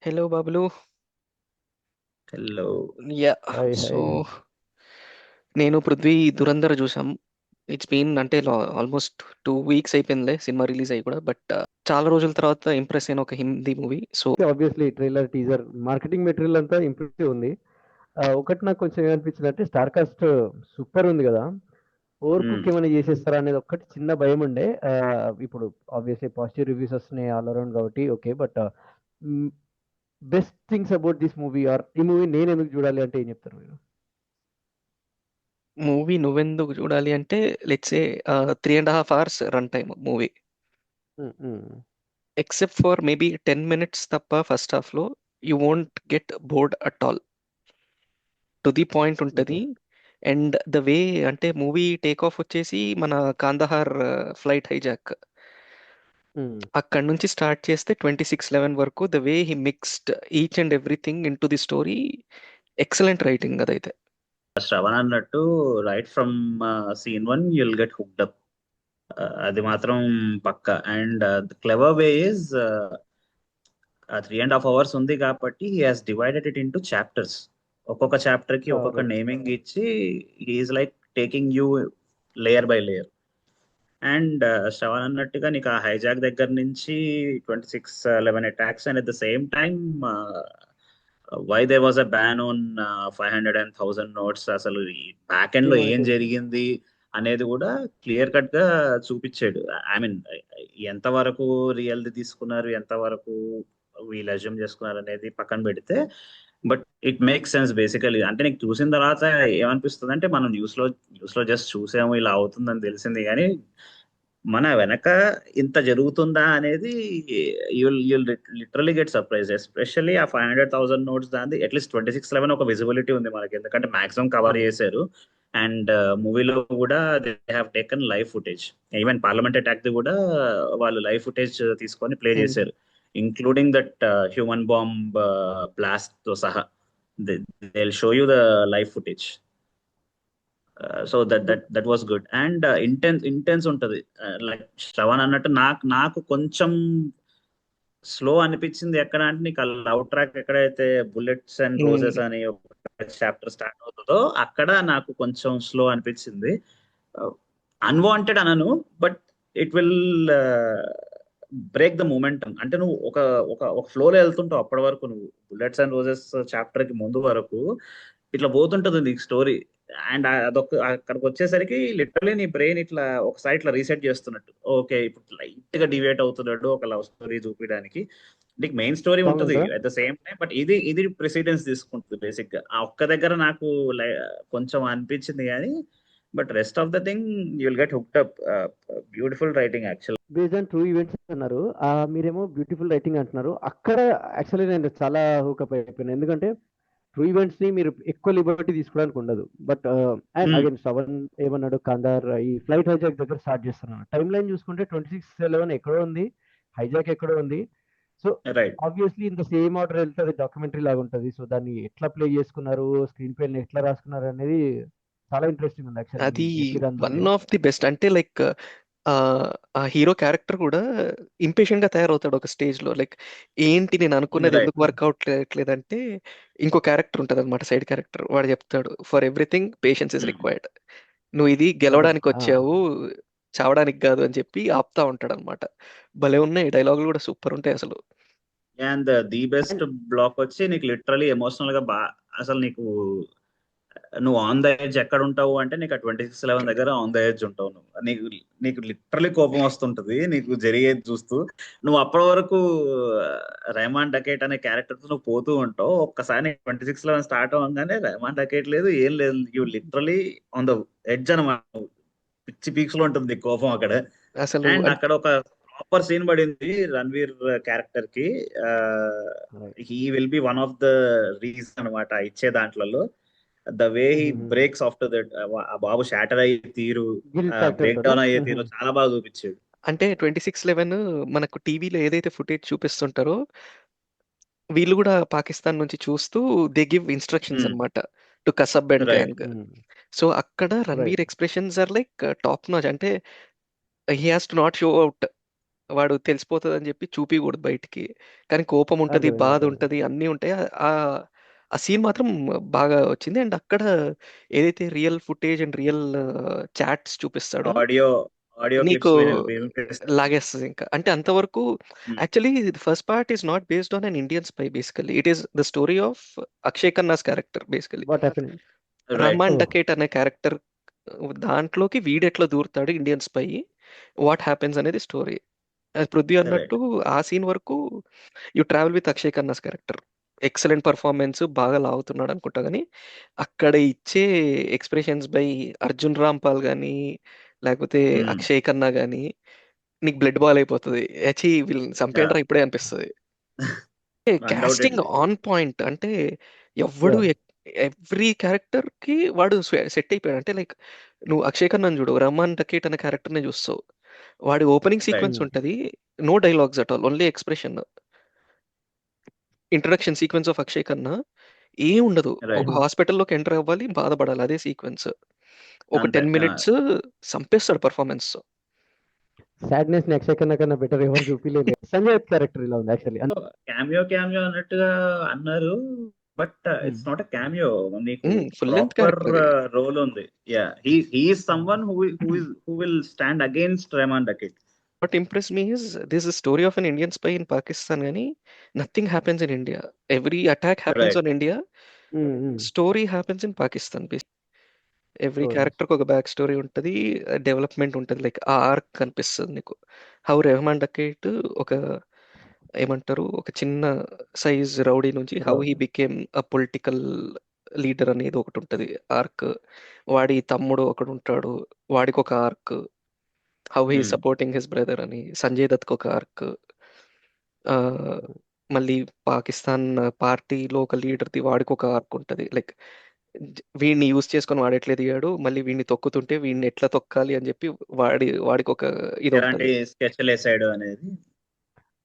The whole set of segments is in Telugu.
హలో బాబులు. Hello. Yeah. Hi so hi. నేను పృథ్వీ దురంధర్ చూసాం. ఇట్స్ బీన్ అంటే ఆల్మోస్ట్ 2 వీక్స్ అయిపోయిందిలే సినిమా రిలీజ్ అయ్యి కూడా. బట్ చాలా రోజుల తర్వాత ఇంప్రెస్ అయిన ఒక Hindi movie. So obviously trailer teaser marketing material అంతా ఇంప్రెసివ్ ఉంది. ఒకటి నాకు కొంచెం ఏమనిపించింది అంటే స్టార్ కాస్ట్ సూపర్ ఉంది కదా, ఓవర్ కుక్ ఏమైనా చేసేస్తారా అనేది ఒక్కటి చిన్న భయం ఉండే. ఇప్పుడు ఆబ్వియస్లీ పాజిటివ్ రివ్యూస్ వస్తున్నాయి ఆల్ అరౌండ్ కాబట్టి okay. But best things about this movie are ఈ మూవీ నేను ఎందుకు చూడాలి అంటే ఏం చెప్తారు మీరు? మూవీ నువ్వెందుకు చూడాలి అంటే, let's say 3.5 hours run time movie. Hmm, hmm. Except for maybe 10 minutes తప్ప ఫస్ట్ హాఫ్లో you won't get bored at all. To the point okay. ఉంటుంది. అండ్ ద వే అంటే మూవీ టేక్ ఆఫ్ వచ్చేసి మన కాందహార్ ఫ్లైట్ హైజాక్. మ్మ్. అక్కడ నుంచి స్టార్ట్ చేస్తే 2611 వరకు the way he mixed each and everything in to the story. Excellent writing అదైతే. శ్రవణ్ అన్నట్టు right from scene 1 you'll get hooked up. అది మాత్రం పక్క. And clever way is 3.5 hours ఉంది కాబట్టి he has divided it into chapters. ఒక్కొక్క చాప్టర్ కి ఒక్కొక్క రైట్. నేమింగ్ ఇచ్చి he is like taking you layer by layer. And Shravan అన్నట్టుగా నీకు ఆ హైజాక్ దగ్గర నుంచి 2611 attacks and at the same time why they was a ban on 500 and 1000 notes. అసలు ఈ బ్యాక్ ఎండ్ లో ఏం డిమానిటైజేషన్. జరిగింది అనేది కూడా క్లియర్ కట్ గా చూపించాడు. ఐ మీన్ ఎంత వరకు రియల్ది తీసుకున్నారు, ఎంత వరకు వీళ్ళు అజ్యూమ్ చేసుకున్నారు అనేది పక్కన పెడితే, but it makes sense basically. అంటే నీకు చూసిన తర్వాత ఏమనిపిస్తుంది అంటే, మనం న్యూస్ లో జస్ట్ చూసాము ఇలా అవుతుందని తెలిసింది, కానీ మన వెనక ఇంత జరుగుతుందా అనేది you'll literally get surprise. Especially ఆ 500,000 నోట్స్ దాన్ని అట్లీస్ట్ 2611 ఒక విజిబిలిటీ ఉంది మనకి, ఎందుకంటే మాక్సిమం కవర్ అవును. చేశారు. అండ్ మూవీలో కూడా they have taken live footage. Even parliament attack the కూడా వాళ్ళు లైవ్ ఫుటేజ్ తీసుకొని ప్లే చేశారు, including that human bomb blast తో సహా. They show you the live footage. So that was good. And intense ఉంటది. లైక్ శ్రవణ్ అన్నట్టు నాకు కొంచెం స్లో అనిపించింది ఎక్కడ అంటే, నీకు ఆ లవ్ ట్రాక్ ఎక్కడైతే బుల్లెట్స్ అండ్ రోజెస్ అని ఒక చాప్టర్ స్టార్ట్ అవుతుందో అక్కడ నాకు కొంచెం స్లో అనిపించింది. అన్వాంటెడ్ అనను, but it will break the momentum. అంటే నువ్వు ఒక ఒక ఒక ఫ్లోలో వెళ్తుంటావు అప్పటి వరకు, నువ్వు బుల్లెట్స్ అండ్ రోజెస్ చాప్టర్ కి ముందు వరకు ఇట్లా పోతుంటది నీకు స్టోరీ. అండ్ అదొక అక్కడికి వచ్చేసరికి లిటరలీ నీ బ్రెయిన్ ఇట్లా ఒకసారి ఇట్లా రీసెట్ చేస్తున్నట్టు, ఓకే ఇప్పుడు లైట్ గా డివేట్ అవుతున్నాడు ఒక లవ్ స్టోరీ చూపించడానికి. నీకు మెయిన్ స్టోరీ సాంగ్ ఉంటుంది ఉందా? At the same time, but ఇది ప్రెసిడెన్స్ తీసుకుంటుంది బేసిక్ గా. ఆ ఒక్క దగ్గర నాకు కొంచెం అనిపించింది కానీ, but rest of the thing you will get hooked up. Beautiful writing actual. Based on true events అన్నారు. మీరేమో బ్యూటిఫుల్ రైటింగ్ అంటున్నారు. అక్కడ యాక్చువల్లీ నేను చాలా హూకప్ అయిపోయాను. ఎందుకంటే ట్రూ ఈవెంట్స్ ని మీరు ఎక్కువ లిబర్టీ తీసుకోవడానికి ఉండదు. బట్ అండ్ అగైన్ శ్రవణ్ ఏమన్నాడు, కాందార్ ఈ ఫ్లైట్ హైజాక్ దగ్గర స్టార్ట్ చేస్తున్నాను. టైం లైన్ చూసుకుంటే 2611 ఎక్కడో ఉంది, హైజాక్ ఎక్కడో ఉంది. So right. ఆబ్వియస్లీ ఇంత సేమ్ ఆర్డర్ వెళ్తే అది డాక్యుమెంటరీ లాగా ఉంటుంది. సో దాన్ని ఎట్లా ప్లే చేసుకున్నారు, స్క్రీన్ ప్లే ఎట్లా రాసుకున్నారు అనేది చాలా ఇంట్రెస్టింగ్ ఉంది యాక్చువల్లీ అది చెప్పిరు వన్ అందుకే. Of the best. అంటే లైక్ ఆ ఆ హీరో క్యారెక్టర్ కూడా ఇంపేషెంట్ గా తయారవుతాడు ఒక స్టేజ్ లో. లైక్ ఏంటి నేను అనుకున్నది రైట్. ఎందుకు వర్కౌట్ లేదంటే, ఇంకో క్యారెక్టర్ ఉంటుంది అనమాట, సైడ్ క్యారెక్టర్. వాడు చెప్తాడు, for everything patience is required. నువ్వు ఇది రైట్. గెలవడానికి వచ్చావు, చావడానికి కాదు అని చెప్పి ఆపుతా ఉంటాడు అనమాట. భలే ఉన్నాయి డైలాగులు కూడా, సూపర్ ఉంటాయి అసలు. అండ్ ది బెస్ట్ బ్లాక్ వచ్చి నీకు లిటరలీ ఎమోషనల్ గా అసలు నీకు నువ్వు ఆన్ ద ఎడ్జ్ ఎక్కడ ఉంటావు అంటే, నీకు ఆ 2611 దగ్గర ఆన్ ద ఎడ్జ్ ఉంటావు. నువ్వు నీకు లిటరలీ కోపం వస్తుంటది నీకు జరిగేది చూస్తూ. నువ్వు అప్పటి వరకు రెహమాన్ డకేట్ అనే క్యారెక్టర్ తో నువ్వు పోతూ ఉంటావు. ఒక్కసారి 2611 స్టార్ట్ అవ్వగానే రెహమాన్ డకేట్ లేదు, ఏం లేదు, you literally on the edge అనమాట. పిచ్చి పీక్స్ లో ఉంటుంది నీ కోపం అక్కడ. అసలు అండ్ అక్కడ ఒక ప్రాపర్ సీన్ పడింది రణవీర్ క్యారెక్టర్ కి. He will be one of the reason అనమాట ఇచ్చే దాంట్లలో. The way he breaks after that, ఆ బాబు షాటర్ అయ్యే తీరు, గిల్ ఫ్యాక్టర్ బ్రేక్ తోనా? డౌన్ అయ్యే తీరు చాలా బాగా చూపించాడు. అంటే 2611 మనకు టీవీలో ఏదైతే ఫుటేజ్ చూపిస్తుంటారో, వీళ్ళు కూడా పాకిస్తాన్ నుంచి చూస్తూ దే గివ్ ఇన్స్ట్రక్షన్స్ అన్నమాట to Kasab and right. Gang. So అక్కడ right. Ranveer expressions are like top notch. అంటే he has to not show out వాడు తెలిసిపోతదని జెప్పి చూపియగూడదు బయటికి. కానీ కోపం ఉంటది, అర్థమైంది. బాధ అర్థమైంది. ఉంటది, అన్నీ ఉంటాయి. ఆ సీన్ మాత్రం బాగా వచ్చింది. అండ్ అక్కడ ఏదైతే real footage and real chats చూపిస్తాడో ఆడియో ఆడియో నీకు క్లిప్స్ వినిపిస్తారు. లాగేస్తదింక. అంటే అంతవరకు actually the first part is not based on an Indian spy basically. It is the story of Akshay Khanna's character basically. What happen? Right. Rahman oh! Dakait అనే క్యారెక్టర్ దాంట్లోకి వీడెట్లా దూరుతాడు ఇండియన్ స్పై, వాట్ హ్యాపెన్స్ అనేది స్టోరీ. అది పృథ్వీ అన్నట్టు రైట్. ఆ సీన్ వరకు you travel with Akshay Khanna's character. Excellent performance, బాగా లాగుతున్నాడు అనుకుంటా గానీ, అక్కడ ఇచ్చే ఎక్స్‌ప్రెషన్స్ బై అర్జున్ రాంపాల్ గానీ, లేకపోతే అక్షయ్ ఖన్నా గానీ, నీకు బ్లడ్ బాయిల్ అయిపోతది. ఛీ! వీళ్ళని చంపేయండిరా ఇప్పుడే అనిపిస్తది. Casting undoubtedly. On point. అంటే ఎవ్వడు యాహ్! ఎవ్రీ క్యారెక్టర్‌కి వాడు సెట్ అయిపోయాడు. అంటే లైక్ నువ్వు అక్షయ్ ఖన్నాని చూడు. 'రహమాన్ డకేట్' అనే క్యారెక్టర్‌నే చూస్తావు. వాడి ఓపెనింగ్ రైట్. సీక్వెన్స్ ఉంటది. No dialogues at all. Only expression. Introduction sequence of Akshaye Khanna ఏముండదు. ఒక రైట్. హాస్పిటల్‌లోకి ఎంటర్ అవ్వాలి, బాధపడాలి. అదే సీక్వెన్స్. ఒక అంతే. 10 మినిట్స్ సంపేస్తాడు పెర్ఫార్మన్స్. సాడ్‌నెస్‌ని అక్షయ్ ఖన్నా కన్నా బెటర్ ఎవరు చూపియలేరులే. సంజయ్ దత్ క్యారెక్టర్ ఇలా ఉంది యాక్చువల్లీ. క్యామియో అన్నట్టుగా అన్నారు. But hmm. It's not a cameo. నీకు ఫుల్ లెంగ్త్ ప్రాపర్ క్యారెక్టర్ అది. రోల్ ఉంది. Yeah! He is someone who will stand against Rehman Dakait. What impressed me is this is story of an Indian spy in Pakistan గానీ nothing happens in India. Every attack happens right. On India. Hmm. Hmm. Story happens in Pakistan. Every oh! Nice. క్యారెక్టర్‌కి ఒక బ్యాక్ స్టోరీ ఉంటది. డెవలప్‌మెంట్ ఉంటది. లైక్ ఆ ఆర్క్ కనిపిస్తది నీకు. హౌ రెహమాన్ డకేట్ ఒక ఏమంటారు? ఒక చిన్న సైజ్ రౌడీ నుంచి how he became a political leader అనేది ఒకటుంటది ఆర్క్. వాడి తమ్ముడు ఒకడుంటాడు. వాడికొక ఆర్క్. హౌ హి ఈస్ హ్మ్. సపోర్టింగ్ హిస్ బ్రదర్ అని. సంజయ్ దత్‌కొక ఆర్క్. ఆహ్, మళ్ళీ పాకిస్తాన్ పార్టీలో ఒక లీడర్‌ది వాడికొక ఆర్క్ ఉంటది. లైక్ వీడిని యూజ్ చేసుకొని వాడెట్లా ఎదిగాడు. మళ్ళీ వీడిని తొక్కుతుంటే వీడిని ఎట్లా తొక్కాలి అని జెప్పి వాడికొక ఎలాంటి ఇదుంటది. స్కెచ్‌లేసాడు అనేది.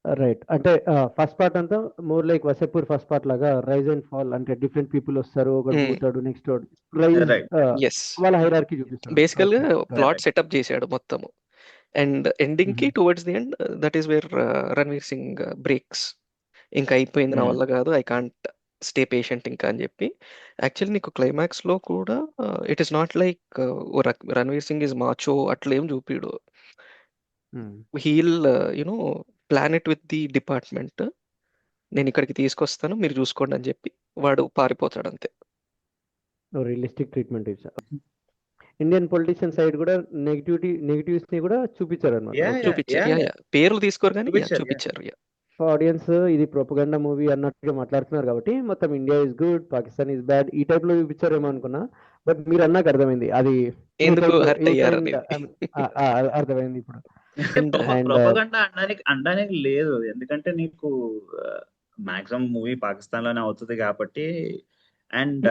రైట్. అంటే ఫస్ట్ పార్ట్ అంతా more like 'Wasseypur' first part లాగా రైజ్ అండ్ ఫాల్ అంటే డిఫరెంట్ పీపుల్ వస్తారు. ఒకడు హ్మ్. పోతాడు. నెక్స్ట్ వాడు రైజ్ రైట్. యెస్. వాళ్ళ హైరార్కీ చూపిస్తాడు. బేసికల్‌గా okay. Right. Plot correct. Setup జేశాడు మొత్తము. అండ్ ఎండింగ్‌కి హుహు. Towards the end that is where Ranveer Singh breaks. ఇంక అయిపోయింది నా హ్మ్. వల్ల గాదు. ఐ కాంట్ స్టే పేషెంట్ ఇంకా అని జెప్పి. యాక్చువల్లీ నీకు క్లైమాక్స్‌లో కూడా it is not like Ranveer Singh is macho అట్లేం జూపియడు. Hmm. He'll you know plan it with the department. నేనిక్కడికి తీసుకొస్తాను. మీరు జూసుకోండి అని జెప్పి వాడు పారిపోతాడంతే. రియలిస్టిక్ ట్రీట్మెంట్ ఇచ్చా. ఇండియన్ పొలిటీషియన్ సైడ్ కూడా నెగటివ్స్‌ని కూడా చూపించారన్నమాట. యాహ్! ఓకే. యాహ్! చూపిచ్చారు. యాహ్! యాహ్! యాహ్! యాహ్! పేర్లు తీసుకోరు గానీ యాహ్! చూపిచ్చారు. యాహ్! చూపిచ్చారు. యాహ్! ఆడియన్స్ ఇది ప్రొపగండా మూవీ అన్నట్టుగా మాట్లాడుతున్నారు కాబట్టి మొత్తం India is good, Pakistan is bad ఈ టైప్‌లో చూపించారేమో అనుకున్నా. బట్ మీరన్నాక అర్థమైంది. అది ఏ ఎందుకు టైప్‌లో హర్ట్ ఏ కైండ్ అయ్యారనేది. ఐ మీన్ అర్థమైంది ఇప్పుడు. అంటే అండ్ ప్రొపగండా అనడానికి లేదు. ఎందుకంటే నీకు మాక్సిమం మూవీ పాకిస్తాన్‌లోనే అవుతది కాబట్టి and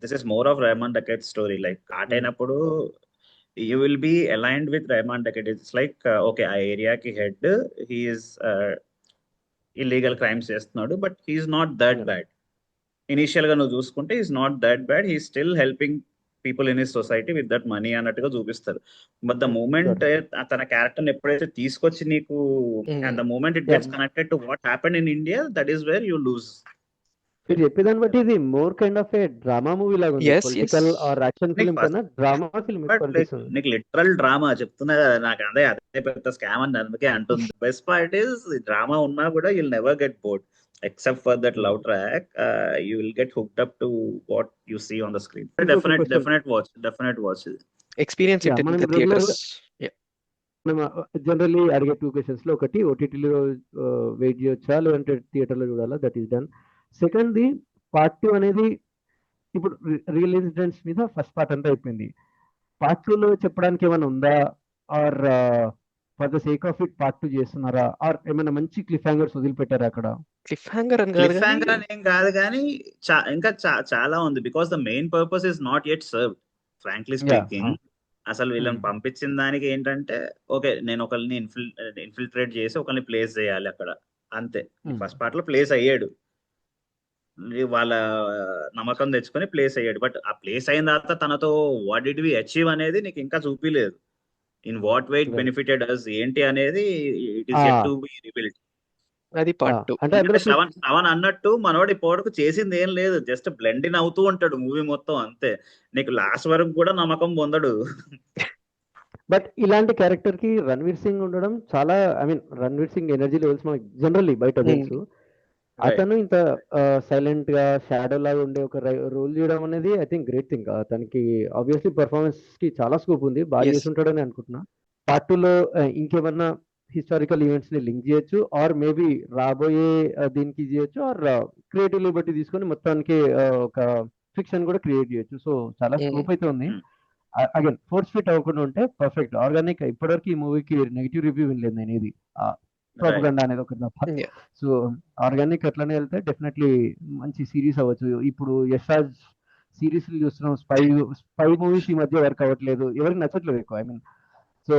this is more of Rehman Dakait story. Like start అయినప్పుడు you will be aligned with Rehman Dakait. It's like okay. ఆ ఏరియాకి head. He is illegal crimes చేస్తున్నాడు. But he is not that bad. ఇనీషియల్‌గా నువ్వు చూసుకుంటే is not that bad. He is still helping people in his society with that money అన్నట్టుగా చూపిస్తారు. బట్ ద మూమెంట్ తన క్యారెక్టర్‌ని ఎప్పుడైతే తీసుకొచ్చి నీకు hmm. And the moment it gets connected to what happened in India that is where you lose. మీరు చెప్పేదాన్ని బట్టి ఇది more kind of a drama movie లాగా ఉంది. Yes. Yes. Political or action నీకు ఫిల్మ్ ఫస్ట్ కన్నా డ్రామా ఫిల్మ్ ఎక్కువ లైక్ అనిపిస్తుంది. నీకు లిటరల్ డ్రామా చెప్తున్నా కదా! నాకు అదే పెద్ద స్కామ్ అని అందుకే అంటుంది. బెస్ట్ పార్ట్ ఈస్ డ్రామా ఉన్నా కూడా you'll never get bored. Except for that love track you will get hooked up to what you see on the screen. ఇంకొక క్వెషన్. డెఫినెట్ వాచ్ ఇది. ఎక్స్‌పీరియన్స్ ఇట్ ఇన్ మనం ద రెగ్యులర్‌గా థియేటర్స్. యాహ్! మనం జనరల్లీ అడిగే 2 క్వెషన్స్‌లో ఒకటి ఓటీటీలో వెయిట్ చేయొచ్చా? లేదంటే థియేటర్‌లో చూడాలా? That is done. సెకండ్‌ది పార్ట్ 2 అనేది ఇప్పుడు రియల్ ఇన్సిడెంట్స్ మీద ఫస్ట్ పార్ట్ అంతా అయిపోయింది. పార్ట్ 2లో చెప్పడానికి ఏమైనా ఉందా? Or for the sake of it part 2 చేస్తున్నారా? ఆర్ ఏమైనా మంచి క్లిఫ్ హ్యాంగర్స్ వదిలిపెట్టారా అక్కడ? క్లిఫ్ హ్యాంగర్ అని గాదు క్లిఫ్ గానీ హ్యాంగర్ అని ఏం కాదు గానీ ఇంకా చాలా ఉంది. Because the main purpose is not yet served. Frankly speaking అసలు వీళ్ళని పంపించిన దానికి ఏంటంటే ఓకే. నేను ఒకళ్ళని ఇన్ఫిల్ట్రేట్ చేసి ఒకళ్ళని ప్లేస్ చేయాలి అక్కడ. అంతే. ఫస్ట్ పార్ట్ లో ప్లేస్ అయ్యాడు. వాళ్ళ నమ్మకం తెచ్చుకొని ప్లేస్ అయ్యాడు. బట్ ఆ ప్లేస్ అయిన తర్వాత తనతో వాట్ డిడ్ వి అచీవ్ అనేది నీకు ఇంకా చూపిలేదు. In what way it Right. Benefited us ఏంటి అనేది it is ah, yet to be revealed. అది ఆ, పార్ట్ 2. అంటే ఎందుకంటే అందులో శ్రవణ్ అన్నట్టు మనోడు ఇప్పటివరకు చేసింది ఏం లేదు, జస్ట్ బ్లెండ్ ఇన్ అవుతూ ఉంటాడు మూవీ మొత్తం అంతే. నీకు లాస్ట్ వరకు కూడా నమ్మకం పొందడు. బట్ ఇలాంటి క్యారెక్టర్ కి రణ్వీర్ సింగ్ ఉండడం చాలా, I mean Ranveer Singh energy levels మనకి జనరల్లీ బయట తెలుసు. రైట్. అతను ఇంత సైలెంట్ గా షాడో లాగా ఉండే ఒక రోల్ చేయడం అనేది ఐ థింక్ గ్రేట్ థింగ్. తనకి ఆబ్వియస్లీ పర్ఫార్మెన్స్ కి చాలా స్కోప్ ఉంది, బాగా ఎస్. చేసి ఉంటాడని అనుకుంటున్నా. పార్ట్ 2 లో ఇంకేమన్నా హిస్టారికల్ ఈవెంట్స్ ని లింక్ చేయొచ్చు, ఆర్ మేబీ రాబోయే దీనికి చేయొచ్చు, ఆర్ క్రియేటివ్ లిబర్టీ తీసుకొని మొత్తానికి ఒక ఫిక్షన్ కూడా క్రియేట్ చేయొచ్చు. సో చాలా స్కోప్ అయితే ఉంది. అగైన్ ఫోర్స్ ఫిట్ అవ్వకుండా ఉంటే పర్ఫెక్ట్ ఆర్గానిక్. ఇప్పటివరకు ఈ మూవీకి నెగిటివ్ రివ్యూ వినలేదు నేను, ఇది ప్రాపగండా అనేది ఒకటి తప్ప. సో ఆర్గానిక్ అట్లనే వెళ్తే డెఫినెట్లీ మంచి సిరీస్ అవ్వచ్చు. ఇప్పుడు యశ్రాజ్ సిరీస్ చూస్తున్నాం, స్పై మూవీస్ ఈ మధ్య వర్క్ అవ్వట్లేదు, ఎవరికి నచ్చట్లేదు ఎక్కువ. ఐ మీన్ సో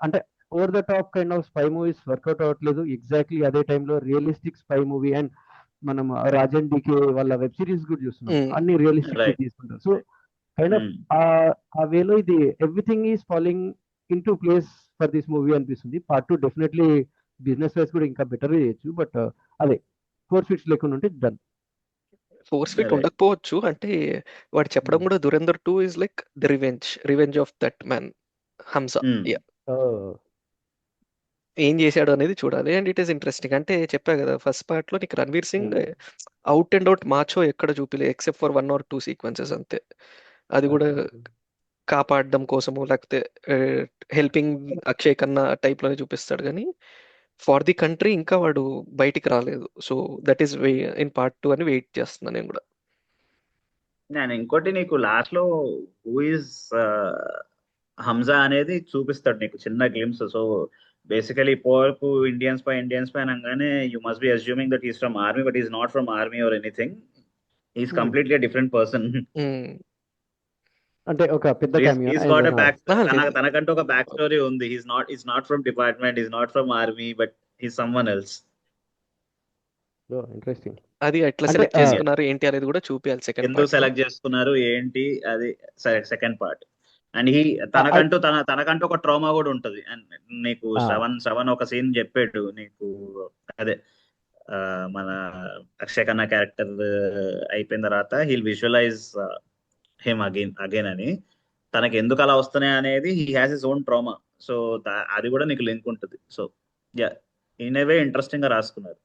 అంటే over the top kind of spy movies work out అవ్వట్లేదు. ఎగ్జాక్ట్లీ అదే టైంలో రియలిస్టిక్ స్పై మూవీ అండ్ మనం రాజన్ డికే వాళ్ళ వెబ్ సిరీస్ కూడా చూస్తున్నాం, అన్ని రియలిస్టిక్ Right. తీసుకుంటారు. సో కైండ్ ఆఫ్ ఆ వేలో ఇది everything is following into place for this movie అనిపిస్తుంది. పార్ట్ 2 డెఫినెట్లీ బిజినెస్ వైస్ కూడా ఇంకా బెటర్ చేయొచ్చు. బట్ అదే ఫోర్ ఫిట్స్ లేకుండా ఉంటే డన్. Force fit Right. ఉండకపోవచ్చు, అంటే వాడు చెప్పడం కూడా Dhurandhar 2 is like the revenge of that man Hamza. Yeah, ఏం చేశాడు అనేది చూడాలి. And it is interesting. అంటే చెప్పా కదా ఫస్ట్ పార్ట్ లో నీకు Ranveer Singh out and out macho ఎక్కడ చూపిలే, ఎక్సెప్ట్ ఫర్ 1 or 2 సీక్వెన్సెస్ అంతే. అది కూడా కాపాడడం కోసము, లేకపోతే హెల్పింగ్ అక్షయ్ కన్నా టైప్ లోనే చూపిస్తాడు, కానీ ఫార్ ది కంట్రీ ఇంకా వాడు బయటికి రాలేదు. So that is in part 2 అని వెయిట్ చేస్తున్నా నేను కూడా. నేను ఇంకోటి నీకు లాస్ట్ లో హూ ఇస్ హంజా అనేది చూపిస్తాడు నీకు చిన్న గ్లిమ్స్. సో బేసికలీ ఇప్పటివరకు ఇండియన్స్ పై అనగానే you must be assuming that is from army, but is not from army or anything. Is completely different person. అంటే ఒక పెద్ద తనకంటూ ఒక బ్యాక్ స్టోరీ ఉంది. Is not from department, is not from army, but is someone else. Interesting. అది ఎట్లా సెలెక్ట్ చేసుకున్నారు ఏంటి అనేది కూడా చూపించాలి సెకండ్ ఎందుకు సెలెక్ట్ చేసుకున్నారు ఏంటి అది సెకండ్ పార్ట్. అండ్ తనకంటూ ఒక ట్రామా కూడా ఉంటది. అండ్ నీకు శ్రవణ్ ఒక సీన్ చెప్పాడు నీకు, అదే మన అక్షయ్ ఖన్నా క్యారెక్టర్ అయిపోయిన తర్వాత హీల్ విజువలైజ్ హిమ్ అగైన్ అని. తనకి ఎందుకు అలా వస్తున్నాయి అనేది he has his own trauma. So అది కూడా నీకు లింక్ ఉంటుంది. So yeah, in a way interesting గా రాసుకున్నారు.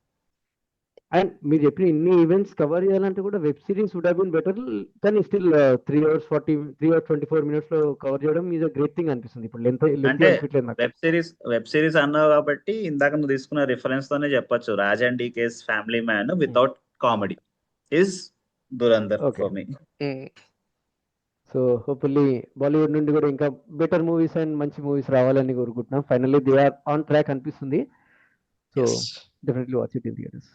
అండ్ మీరు చెప్పిన ఇన్ని ఈవెంట్స్ కవర్ చేయాలంటే కూడా web series would have been better, కానీ స్టిల్ 3 hours 24 minutes లో కవర్ చేయడం ఈజ్ అ గ్రేట్ థింగ్ అనిపిస్తుంది. ఇప్పుడు అంటే వెబ్ సిరీస్ అన్నావు కాబట్టి ఇందాక నువ్వు తీసుకున్న రిఫరెన్స్ తోనే చెప్పొచ్చు, Raj and DK's Family Man without comedy is Dhurandhar for me. So hopefully Bollywood నుండి కూడా ఇంకా బెటర్ మూవీస్ అండ్ మంచి మూవీస్ రావాలని కోరుకుంటున్నాం. Finally they are on track అనిపిస్తుంది. So definitely watch it in theatres.